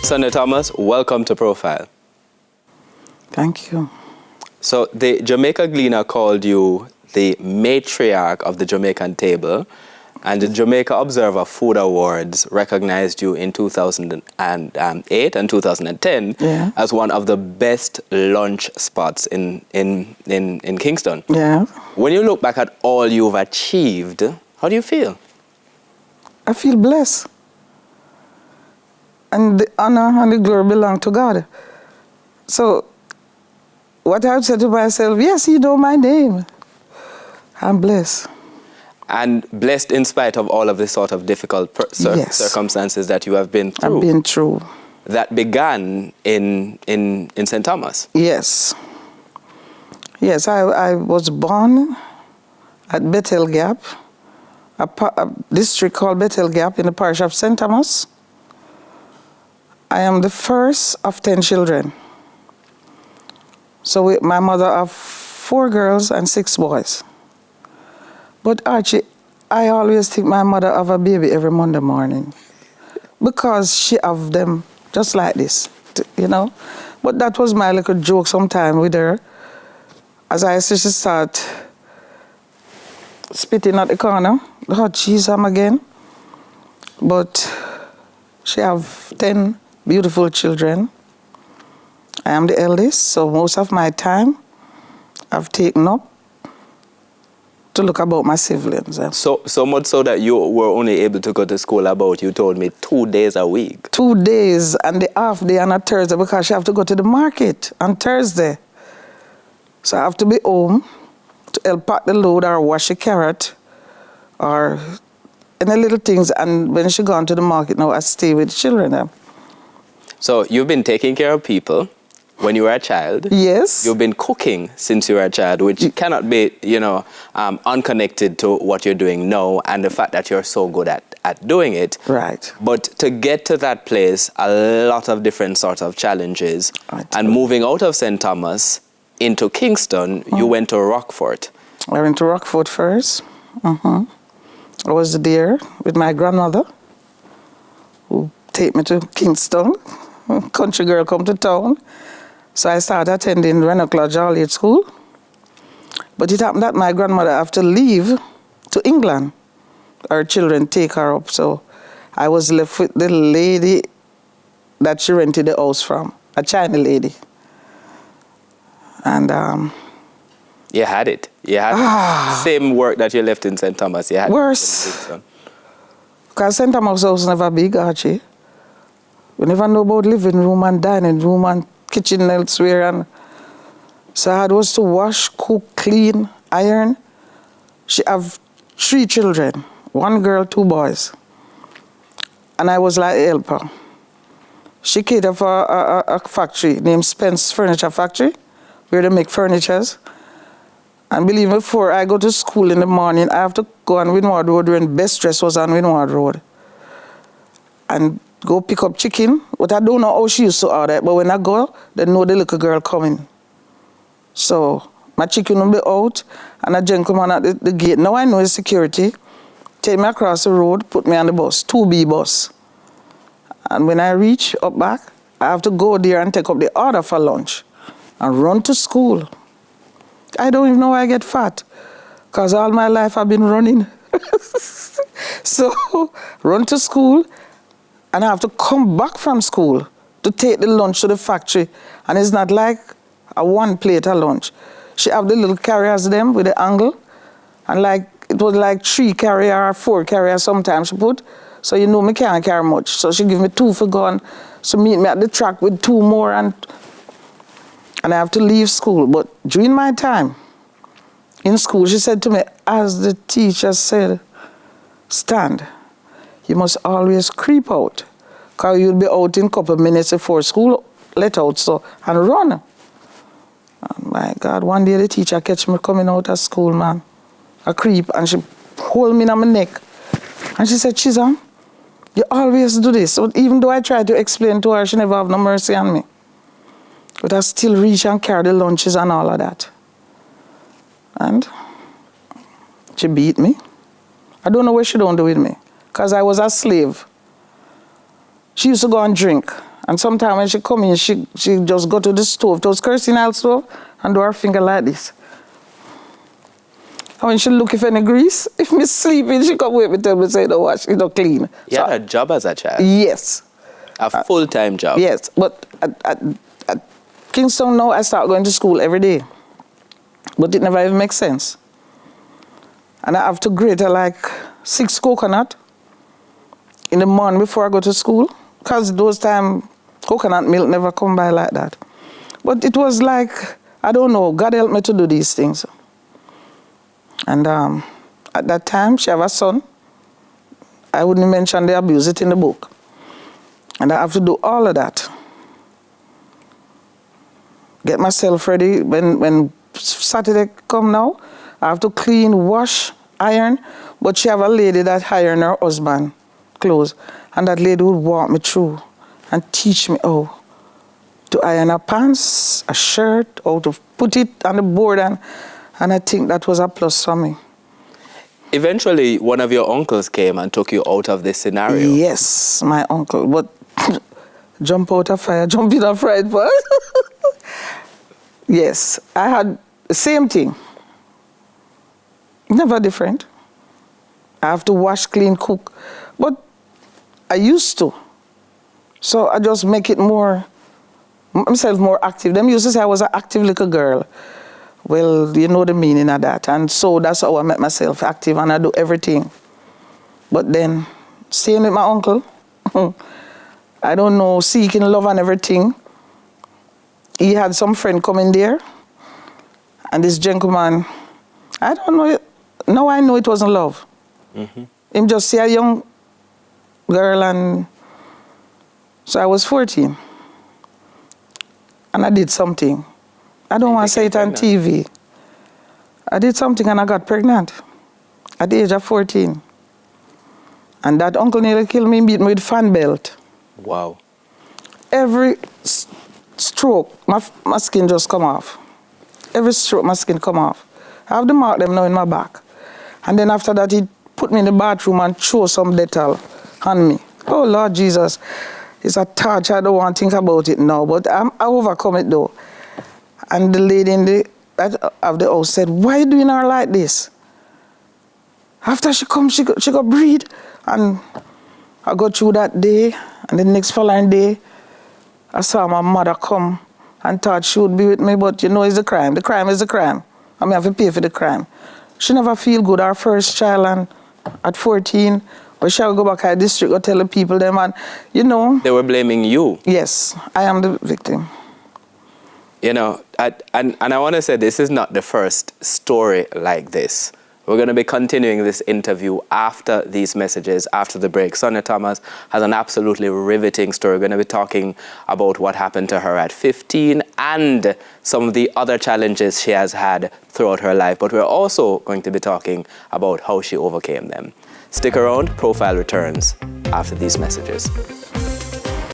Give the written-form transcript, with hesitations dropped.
Sonia Thomas, welcome to Profile. Thank you. So the Jamaica Gleaner called you the matriarch of the Jamaican table, and the Jamaica Observer Food Awards recognized you in 2008 and 2010 as one of the best lunch spots in Kingston. Yeah. When you look back at all you've achieved, how do you feel? I feel blessed. And the honor and the glory belong to God. So what I've said to myself, yes, you know my name. I'm blessed. And blessed in spite of all of the sort of difficult circumstances that you have been through. I've been through. That began in St. Thomas. Yes. Yes, I was born at Bethel Gap, a district called Bethel Gap in the parish of St. Thomas. I am the first of 10 children. So my mother have 4 girls and 6 boys. But Archie, I always think my mother have a baby every Monday morning because she have them just like this, you know. But that was my little joke sometime with her. As I used to start spitting at the corner, oh, geez, I'm again. But she have 10 beautiful children. I am the eldest, so most of my time I've taken up to look about my siblings. So much so that you were only able to go to school about, you told me, 2 days a week. 2 days and the half day on a Thursday because she have to go to the market on Thursday. So I have to be home to help pack the load or wash a carrot or any little things. And when she gone to the market now, I stay with the children. So you've been taking care of people when you were a child. Yes. You've been cooking since you were a child, which cannot be, unconnected to what you're doing now and the fact that you're so good at doing it. Right. But to get to that place, a lot of different sorts of challenges. And moving out of St. Thomas into Kingston, you went to Rockfort. I went to Rockfort first. I was there with my grandmother, who take me to Kingston. Country girl come to town. So I started attending Rennock Lodge All-Age School. But it happened that my grandmother had to leave to England. Her children take her up. So I was left with the lady that she rented the house from, a China lady. And you had it. You had same work that you left in St. Thomas. You had worse. Because St. Thomas house never big, Archie. We never know about living room and dining room and kitchen elsewhere. And so I had was to wash, cook, clean, iron. She have 3 children, 1 girl, 2 boys. And I was like a helper. She catered for a factory named Spence Furniture Factory, where they make furnitures. And believe me, before I go to school in the morning, I have to go on Windward Road when Best Dress was on Windward Road. And go pick up chicken. But I don't know how she used to order it. But when I go, they know the little girl coming. So my chicken will be out, and a gentleman at the gate. Now I know it's security. Take me across the road, put me on the bus, 2B bus. And when I reach up back, I have to go there and take up the order for lunch and run to school. I don't even know why I get fat, because all my life I've been running. So run to school, and I have to come back from school to take the lunch to the factory. And it's not like a 1 plate of lunch. She have the little carriers them with the angle. And like it was like 3 carrier or 4 carrier sometimes she put. So you know me can't carry much. So she give me 2 for gone. So meet me at the track with 2 more and I have to leave school. But during my time in school, she said to me, as the teacher said, stand. You must always creep out, because you'll be out in a couple of minutes before school let out, so, and run. Oh my God, one day the teacher catch me coming out of school, man. I creep, and she hold me on my neck. And she said, Chisholm, you always do this. So even though I tried to explain to her, she never have no mercy on me. But I still reach and carry the lunches and all of that. And she beat me. I don't know what she don't do with me, because I was a slave. She used to go and drink, And sometimes when she come in, she just go to the stove, to the kerosene oil stove, and do her finger like this. And when she look if any grease, if me sleeping, she come wake me tell me say, don't wash, it don't clean. You had a job as a child? Yes. A full-time job? Yes, but at Kingston now, I start going to school every day. But it never even makes sense. And I have to grate like 6 coconut in the morning before I go to school. Because those time, coconut milk never come by like that. But it was like, I don't know, God helped me to do these things. And at that time, she have a son. I wouldn't mention the abuse, it in the book. And I have to do all of that. Get myself ready. When Saturday come now, I have to clean, wash, iron. But she have a lady that iron her husband clothes. And that lady would walk me through and teach me how to iron a pants, a shirt, how to put it on the board. And I think that was a plus for me. Eventually, one of your uncles came and took you out of this scenario. Yes, my uncle. But jump out of fire, jump in a fried pot. Yes, I had the same thing. Never different. I have to wash, clean, cook. But I used to. So I just make it myself more active. Them used to say I was an active little girl. Well, you know the meaning of that. And so that's how I make myself active and I do everything. But then, staying with my uncle, I don't know, seeking love and everything. He had some friend coming there. And this gentleman, I don't know, now I know it wasn't love. Mm-hmm. Him just see a young girl and so I was 14. And I did something. I don't want to say it on TV. I did something and I got pregnant at the age of 14. And that uncle nearly killed me, beat me with fan belt. Wow. Every stroke, my skin just come off. Every stroke, my skin come off. I have the mark them now in my back. And then after that, he put me in the bathroom and threw some Dettol on me. Oh, Lord Jesus. It's a touch. I don't want to think about it now, but I overcome it though. And the lady in the house said, why are you doing her like this? After she come, she go breathe. And I go through that day, and the next following day, I saw my mother come and thought she would be with me, but you know it's a crime. The crime is a crime. I mean, I have to pay for the crime. She never feel good, our first child, and at 14, but she would go back to the district or tell the people them, and you know. They were blaming you. Yes, I am the victim. You know, and I want to say this is not the first story like this. We're going to be continuing this interview after these messages, after the break. Sonia Thomas has an absolutely riveting story. We're going to be talking about what happened to her at 15 and some of the other challenges she has had throughout her life. But we're also going to be talking about how she overcame them. Stick around. Profile returns after these messages.